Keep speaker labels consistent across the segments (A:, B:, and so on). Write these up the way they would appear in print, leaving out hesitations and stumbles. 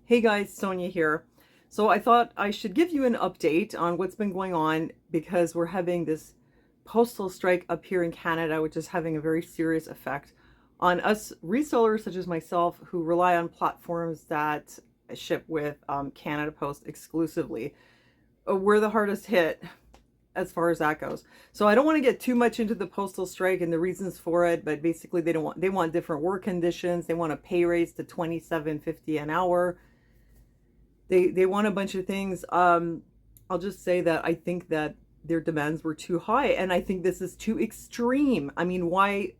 A: Hey guys, Sonia here. So I thought I should give you an update on what's been going on because we're having this postal strike up here in Canada, which is having a very serious effect on us resellers such as myself who rely on platforms that ship with Canada Post exclusively. We're the hardest hit as far as that goes. So I don't want to get too much into the postal strike and the reasons for it, but basically they want different work conditions. They want a pay raise to $27.50 an hour. They want a bunch of things. I'll just say that I think that their demands were too high, and I think this is too extreme. I mean, why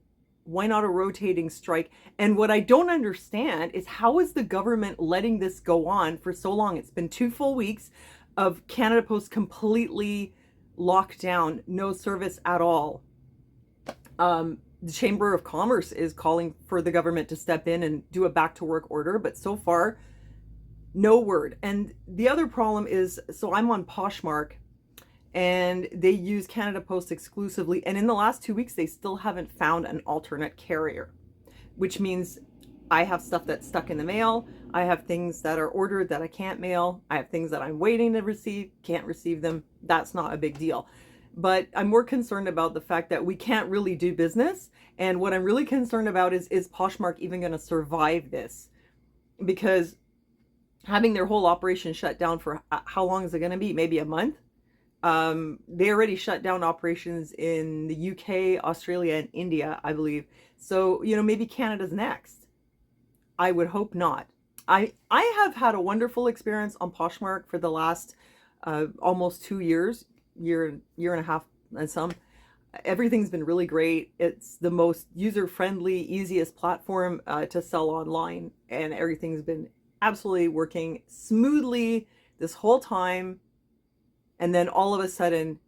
A: not a rotating strike? And what I don't understand is how is the government letting this go on for so long? It's been 2 full weeks of Canada Post completely locked down, no service at all. The Chamber of Commerce is calling for the government to step in and do a back to work order, but so far no word. And the other problem is, so I'm on Poshmark and they use Canada Post exclusively. And in the last 2 weeks, they still haven't found an alternate carrier, which means I have stuff that's stuck in the mail. I have things that are ordered that I can't mail. I have things that I'm waiting to receive, can't receive them. That's not a big deal. But I'm more concerned about the fact that we can't really do business. And what I'm really concerned about is Poshmark even going to survive this? Because having their whole operation shut down for how long is it going to be? Maybe a month. They already shut down operations in the UK, Australia, and India, I believe. So, maybe Canada's next. I would hope not. I have had a wonderful experience on Poshmark for the last almost 2 years, year and a half and some. Everything's been really great. It's the most user-friendly, easiest platform to sell online, and everything's been absolutely working smoothly this whole time. And then all of a sudden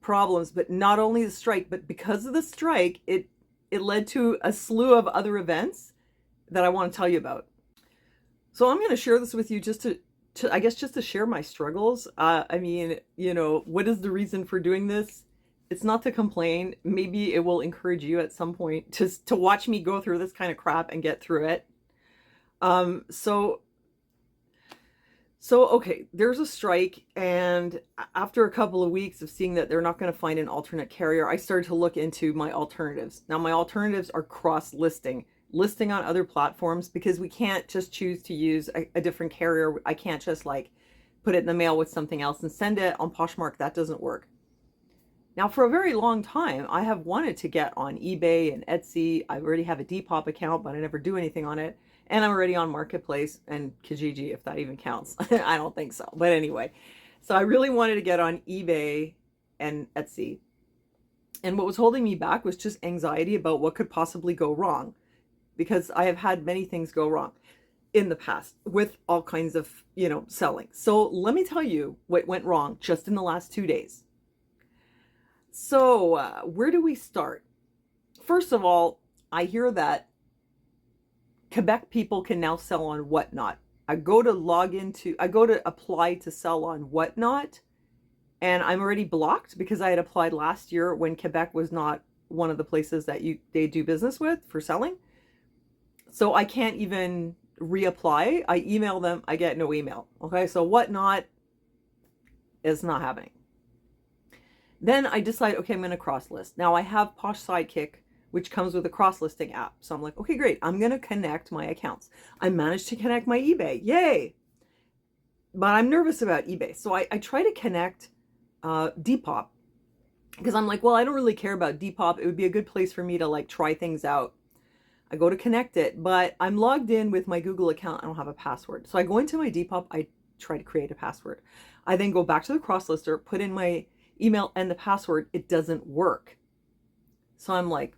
A: problems, but not only the strike, but because of the strike, it led to a slew of other events that I want to tell you about. So I'm going to share this with you just to I guess just to share my struggles. I mean, what is the reason for doing this? It's not to complain. Maybe it will encourage you at some point to watch me go through this kind of crap and get through it. So okay, there's a strike, and after a couple of weeks of seeing that they're not going to find an alternate carrier, I started to look into my alternatives. Now, my alternatives are listing on other platforms, because we can't just choose to use a different carrier. I can't just put it in the mail with something else and send it on Poshmark. That doesn't work. Now, for a very long time, I have wanted to get on eBay and Etsy. I already have a Depop account, but I never do anything on it. And I'm already on Marketplace and Kijiji, if that even counts. I don't think so. But anyway, so I really wanted to get on eBay and Etsy. And what was holding me back was just anxiety about what could possibly go wrong, because I have had many things go wrong in the past with all kinds of, selling. So let me tell you what went wrong just in the last 2 days. So where do we start? First of all, I hear that Quebec people can now sell on Whatnot. I go to apply to sell on Whatnot, and I'm already blocked because I had applied last year when Quebec was not one of the places that they do business with for selling. So I can't even reapply. I email them, I get no email. Okay, so Whatnot is not happening. Then I decide, okay, I'm going to cross list. Now I have Posh Sidekick, which comes with a cross-listing app. So I'm like, okay, great. I'm going to connect my accounts. I managed to connect my eBay. Yay! But I'm nervous about eBay. So I try to connect Depop, because I'm like, well, I don't really care about Depop. It would be a good place for me to try things out. I go to connect it, but I'm logged in with my Google account. I don't have a password. So I go into my Depop. I try to create a password. I then go back to the cross-lister, put in my email and the password. It doesn't work. So I'm like,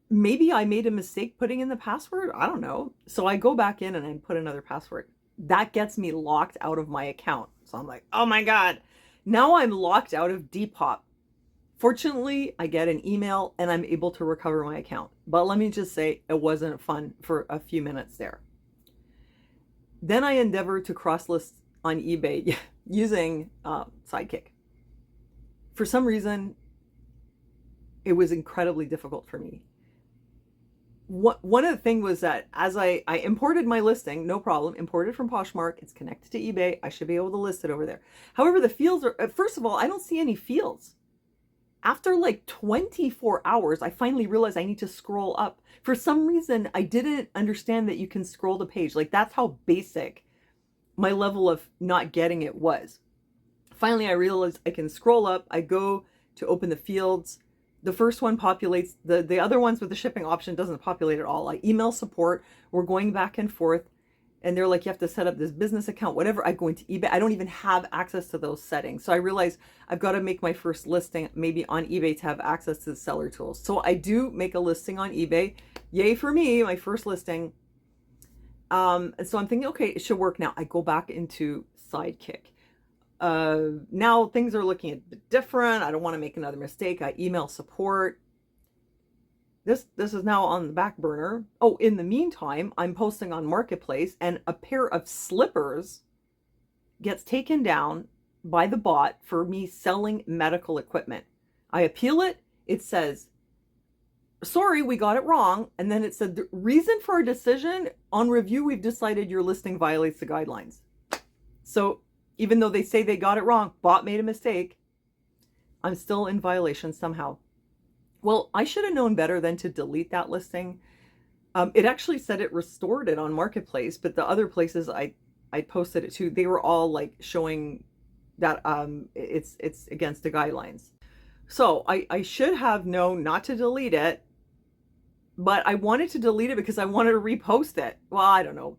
A: maybe I made a mistake putting in the password. I don't know. So I go back in and I put another password. That gets me locked out of my account. So I'm like, oh my God, now I'm locked out of Depop. Fortunately, I get an email and I'm able to recover my account. But let me just say, it wasn't fun for a few minutes there. Then I endeavor to cross-list on eBay using Sidekick. For some reason, it was incredibly difficult for me. one of the things was that as I imported my listing, no problem, imported from Poshmark, it's connected to eBay, I should be able to list it over there. However, the fields are, first of all, I don't see any fields. After like 24 hours, I finally realized I need to scroll up. For some reason, I didn't understand that you can scroll the page. Like, that's how basic my level of not getting it was. Finally, I realized I can scroll up. I go to open the fields. The first one populates. The other ones with the shipping option doesn't populate at all. I email support. We're going back and forth. And they're like, you have to set up this business account, whatever. I go into eBay. I don't even have access to those settings. So I realize I've got to make my first listing maybe on eBay to have access to the seller tools. So I do make a listing on eBay. Yay for me, my first listing. And so I'm thinking, okay, it should work now. I go back into Sidekick. Now things are looking a bit different. I don't want to make another mistake. I email support. This is now on the back burner. Oh, in the meantime, I'm posting on Marketplace, and a pair of slippers gets taken down by the bot for me selling medical equipment. I appeal it. It says, sorry, we got it wrong. And then it said, the reason for our decision, on review, we've decided your listing violates the guidelines. So even though they say they got it wrong, bot made a mistake, I'm still in violation somehow. Well, I should have known better than to delete that listing. It actually said it restored it on Marketplace, but the other places I posted it to, they were all like showing that it's against the guidelines. So I should have known not to delete it, but I wanted to delete it because I wanted to repost it. Well, I don't know.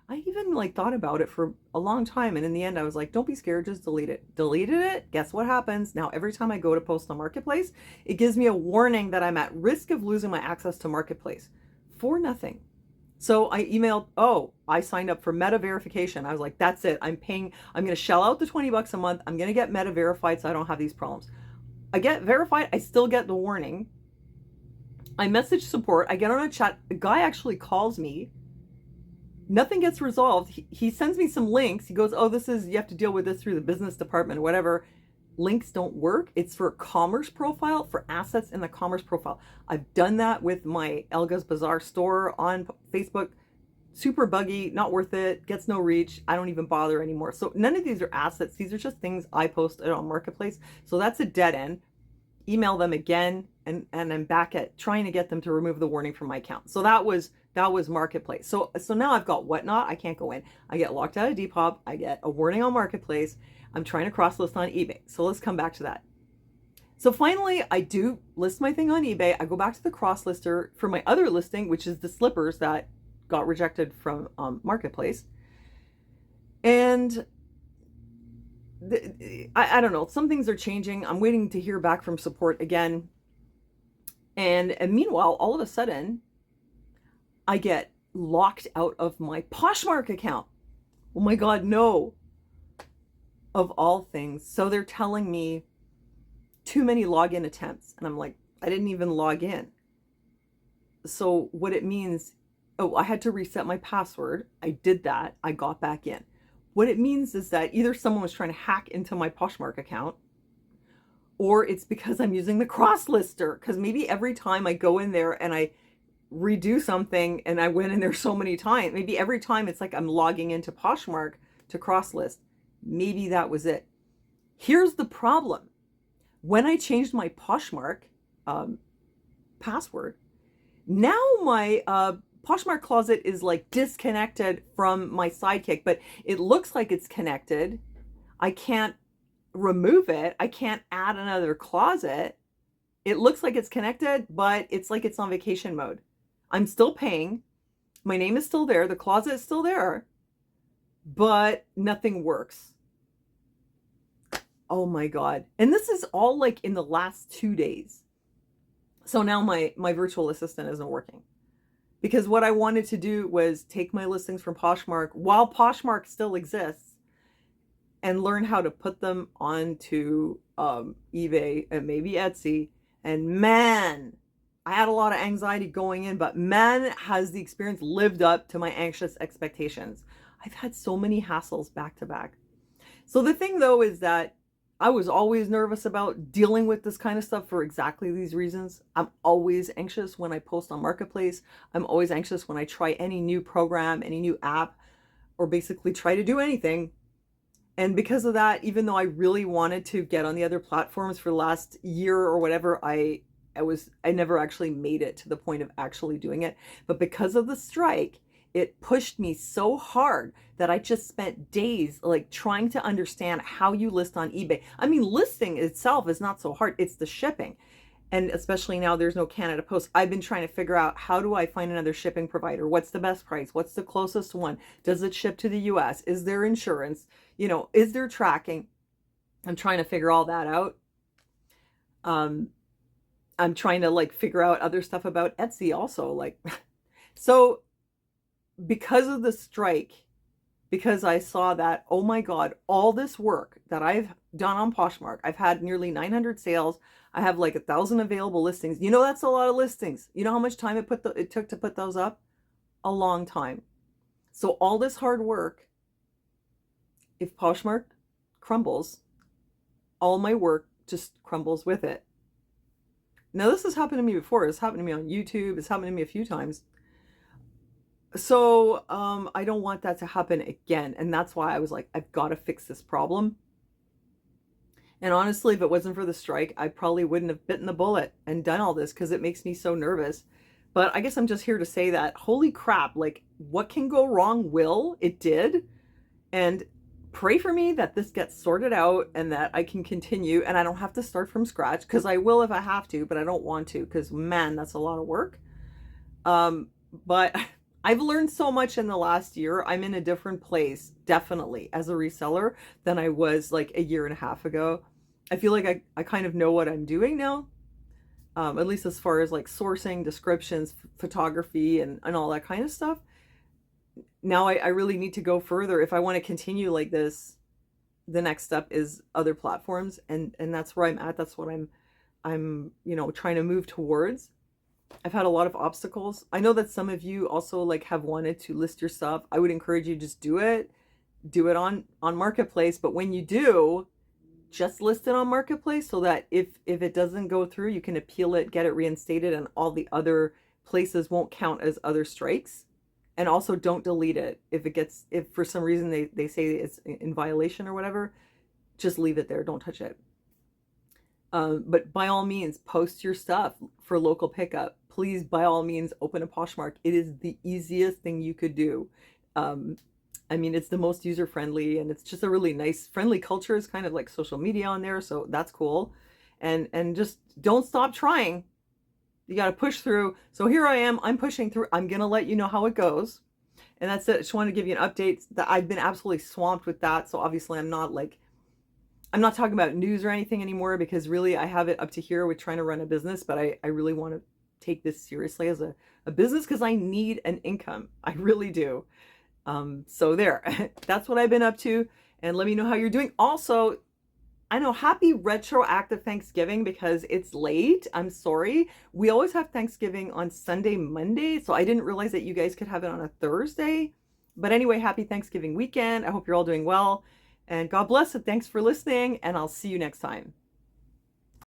A: I even like thought about it for a long time, and in the end I was like, don't be scared, just delete it. Deleted it. Guess what happens? Now every time I go to post on Marketplace, it gives me a warning that I'm at risk of losing my access to Marketplace for nothing. So I emailed, oh, I signed up for meta verification. I was like, that's it. I'm going to shell out the $20 a month. I'm going to get meta verified so I don't have these problems. I get verified. I still get the warning. I message support. I get on a chat. A guy actually calls me. Nothing gets resolved. He sends me some links. He goes, oh, you have to deal with this through the business department or whatever. Links don't work. It's for a commerce profile, for assets in the commerce profile. I've done that with my Elga's Bazaar store on Facebook. Super buggy, not worth it, gets no reach. I don't even bother anymore. So none of these are assets. These are just things I posted on Marketplace. So that's a dead end. Email them again, and I'm back at trying to get them to remove the warning from my account. So that was Marketplace. So now I've got Whatnot. I can't go in. I get locked out of Depop. I get a warning on Marketplace. I'm trying to cross list on eBay. So let's come back to that. So finally, I do list my thing on eBay. I go back to the cross lister for my other listing, which is the slippers that got rejected from Marketplace. And I don't know. Some things are changing. I'm waiting to hear back from support again. And meanwhile, all of a sudden, I get locked out of my Poshmark account. Oh my God, no. Of all things. So they're telling me too many login attempts. And I'm like, I didn't even log in. So what it means, oh, I had to reset my password. I did that. I got back in. What it means is that either someone was trying to hack into my Poshmark account, or it's because I'm using the cross lister. Because maybe every time I go in there and I redo something and I went in there so many times, maybe every time it's like I'm logging into Poshmark to cross list. Maybe that was it. Here's the problem. When I changed my Poshmark password, now my Poshmark closet is like disconnected from my Sidekick, but it looks like it's connected. I can't remove it. I can't add another closet. It looks like it's connected, but it's like it's on vacation mode. I'm still paying. My name is still there. The closet is still there, but nothing works. Oh my God. And this is all like in the last 2 days. So now my virtual assistant isn't working. Because what I wanted to do was take my listings from Poshmark while Poshmark still exists and learn how to put them onto eBay and maybe Etsy. And man, I had a lot of anxiety going in, but man, has the experience lived up to my anxious expectations. I've had so many hassles back to back. So the thing though is that I was always nervous about dealing with this kind of stuff for exactly these reasons. I'm always anxious when I post on Marketplace. I'm always anxious when I try any new program, any new app, or basically try to do anything. And because of that, even though I really wanted to get on the other platforms for the last year or whatever, I never actually made it to the point of actually doing it. But because of the strike, it pushed me so hard that I just spent days like trying to understand how you list on eBay. I mean, listing itself is not so hard. It's the shipping. And especially now there's no Canada Post. I've been trying to figure out, how do I find another shipping provider? What's the best price? What's the closest one? Does it ship to the US? Is there insurance? Is there tracking? I'm trying to figure all that out. I'm trying to like figure out other stuff about Etsy also. Like, so because of the strike, because I saw that, oh my God, all this work that I've done on Poshmark, I've had nearly 900 sales. I have like 1,000 available listings. That's a lot of listings. You know how much time it took to put those up? A long time. So all this hard work, if Poshmark crumbles, all my work just crumbles with it. Now, this has happened to me before. It's happened to me on YouTube. It's happened to me a few times. So I don't want that to happen again. And that's why I was like, I've got to fix this problem. And honestly, if it wasn't for the strike, I probably wouldn't have bitten the bullet and done all this, because it makes me so nervous. But I guess I'm just here to say that, holy crap, like, what can go wrong will. It did. And pray for me that this gets sorted out and that I can continue and I don't have to start from scratch, because I will if I have to, but I don't want to, because man, that's a lot of work. But I've learned so much in the last year. I'm in a different place, definitely, as a reseller than I was like a year and a half ago. I feel like I kind of know what I'm doing now, at least as far as like sourcing, descriptions, photography, and all that kind of stuff. Now I really need to go further. If I want to continue like this, the next step is other platforms, and that's where I'm at. That's what I'm trying to move towards. I've had a lot of obstacles. I know that some of you also like have wanted to list your stuff. I would encourage you, just do it on Marketplace. But when you do, just list it on Marketplace, so that if it doesn't go through, you can appeal it, get it reinstated, and all the other places won't count as other strikes. And also, don't delete it. If for some reason they say it's in violation or whatever, just leave it there. Don't touch it. But by all means, post your stuff for local pickup. Please, by all means, open a Poshmark. It is the easiest thing you could do. I mean, it's the most user-friendly, and it's just a really nice, friendly culture. It's kind of like social media on there, so that's cool. And just don't stop trying. You got to push through. So here I am. I'm pushing through. I'm going to let you know how it goes. And that's it. I just wanted to give you an update that I've been absolutely swamped with that. So obviously I'm not talking about news or anything anymore, because really I have it up to here with trying to run a business. But I really want to take this seriously as a business, because I need an income. I really do. So there, that's what I've been up to. And let me know how you're doing. Also, I know, happy retroactive Thanksgiving, because it's late. I'm sorry. We always have Thanksgiving on Sunday, Monday. So I didn't realize that you guys could have it on a Thursday. But anyway, happy Thanksgiving weekend. I hope you're all doing well. And God bless, and thanks for listening. And I'll see you next time.